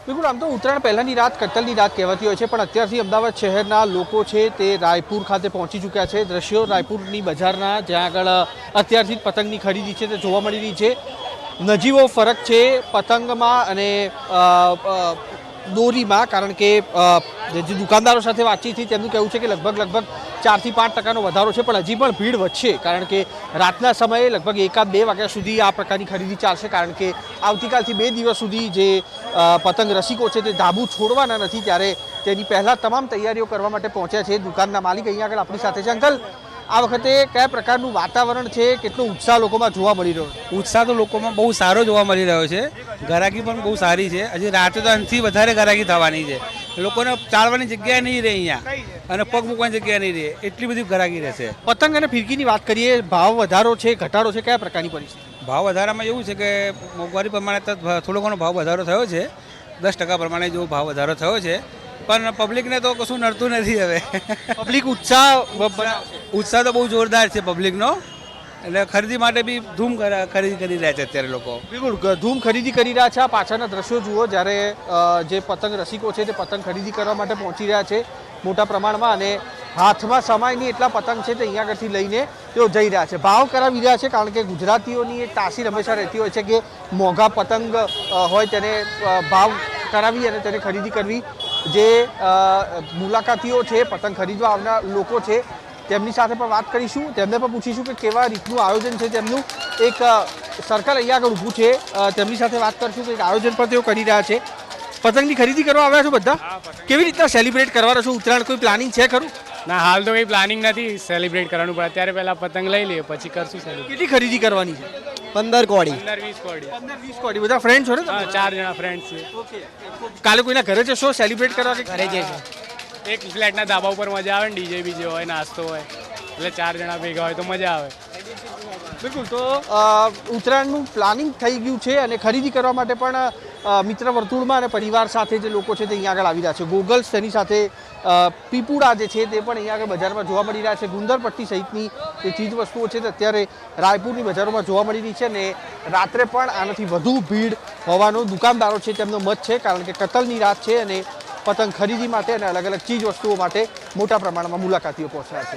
બિલકુલ, આમ તો ઉત્તરાયણ પહેલાંની રાત કતલની રાત કહેવાતી હોય છે, પણ અત્યારથી અમદાવાદ શહેરના લોકો છે તે રાયપુર ખાતે પહોંચી ચૂક્યા છે. દ્રશ્યો રાયપુરની બજારના જ્યાં આગળ અત્યારથી જ પતંગની ખરીદી છે તે જોવા મળી રહી છે. નજીવો ફરક છે પતંગમાં અને દોરીમાં, કારણ કે જે દુકાનદારો સાથે વાતચીત થઈ તેમનું કહેવું છે કે લગભગ 4 થી 5% વધારો છે, પણ હજી પણ ભીડ વધશે, કારણ કે રાતના સમયે લગભગ 1-2 વાગ્યા સુધી આ પ્રકારની ખરીદી ચાલશે, કારણ કે આવતીકાલથી 2 દિવસ સુધી જે પતંગ રસિકો છે તે ધાબુ છોડવાના નથી, ત્યારે તેની પહેલાં તમામ તૈયારીઓ કરવા માટે પહોંચ્યા છે. દુકાનના માલિક અહીંયા આગળ આપણી સાથે છે. અંકલ, આ વખતે કયા પ્રકારનું વાતાવરણ છે, કેટલો ઉત્સાહ લોકોમાં જોવા મળી રહ્યો છે? ઉત્સાહ તો લોકોમાં બહુ સારો જોવા મળી રહ્યો છે. ગ્રાહકી પણ બહુ સારી છે. હજી રાતે તો આનાથી વધારે ગ્રાહકી થવાની છે. લોકોને ચાલવાની જગ્યા નહીં રહે અહીંયા, અને પગ મૂકવાની જગ્યા નહીં રહે, એટલી બધી ગ્રાહકી રહેશે. પતંગ અને ફિરકીની વાત કરીએ, ભાવ વધારો છે, ઘટાડો છે, કયા પ્રકારની પરિસ્થિતિ? ભાવ વધારામાં એવું છે કે મોંઘવારી પ્રમાણે તો થોડો ઘણો ભાવ વધારો થયો છે. 10% પ્રમાણે જેવો ભાવ વધારો થયો છે, પણ પબ્લિકને તો કશું નડતું નથી. હવે પબ્લિક ઉત્સાહ ઉત્સાહ તો બહુ જોરદાર છે પબ્લિકનો, એટલે ખરીદી માટે બી ધૂમ ખરીદી કરી રહ્યા છે અત્યારે લોકો. બિલકુલ ધૂમ ખરીદી કરી રહ્યા છે. આ પાછળના દ્રશ્યો જુઓ, જ્યારે જે પતંગ રસિકો છે તે પતંગ ખરીદી કરવા માટે પહોંચી રહ્યા છે મોટા પ્રમાણમાં, અને હાથમાં સમાય નહીં એટલા પતંગ છે તે અહીંયા આગળથી લઈને તેઓ જઈ રહ્યા છે. ભાવ કરાવી રહ્યા છે, કારણ કે ગુજરાતીઓની એક તાસીર હંમેશા રહેતી હોય છે કે મોંઘા પતંગ હોય તેને ભાવ કરાવી અને તેને ખરીદી કરવી. જે મુલાકાતીઓ છે, પતંગ ખરીદવા આવનાર લોકો છે, તેમની સાથે પણ વાત કરીશું, તેમને પણ પૂછીશું કે કેવા રીતનું આયોજન છે તેમનું. એક સર્કલ અહીંયા આગળ ઊભું છે, તેમની સાથે વાત કરીશું કે આયોજન પણ તેઓ કરી રહ્યા છે. પતંગની ખરીદી કરવા આવ્યા છો બધા? કેવી રીતના સેલિબ્રેટ કરવાના છો ઉત્તરાયણ? કોઈ પ્લાનિંગ છે ખરું? ના, હાલ તો કંઈ પ્લાનિંગ નથી સેલિબ્રેટ કરવાનું, પણ અત્યારે પહેલાં પતંગ લઈ લઈએ પછી કરશું સેલિબ્રેટ. કેટલી ખરીદી કરવાની છે? 15 કોડી. 15-20 કોડી. 15-20 કોડી. બધા ફ્રેન્ડ છો ને? હા, 4 જણા ફ્રેન્ડ્સ છે. ઓકે. કાલે કોઈના ઘરે જશો સેલિબ્રેટ કરવા? ઘરે જઈશું. એક ફ્લેટના ધાબા ઉપર મજા આવે ને, ડીજે બીજે હોય, નાસ્તો હોય, એટલે 4 જણા ભેગા હોય તો મજા આવે. બિલકુલ. તો ઉત્તરાયણનું પ્લાનિંગ થઈ ગયું છે, અને ખરીદી કરવા માટે પણ મિત્ર વર્તુળમાં અને પરિવાર સાથે જે લોકો છે તે અહીંયા આગળ આવી રહ્યા છે. ગોગલ્સ, તેની સાથે પીપુડા જે છે તે પણ અહીંયા આગળ બજારમાં જોવા મળી રહ્યા છે. ગુંદર પટ્ટી સહિતની જે ચીજ વસ્તુઓ છે તે અત્યારે રાયપુરની બજારોમાં જોવા મળી રહી છે, અને રાત્રે પણ આનાથી વધુ ભીડ હોવાનો દુકાનદારો છે તેમનો મત છે, કારણ કે કતલની રાત છે અને પતંગ ખરીદી માટે અને અલગ અલગ ચીજ વસ્તુઓ માટે મોટા પ્રમાણમાં મુલાકાતીઓ પહોંચ્યા છે.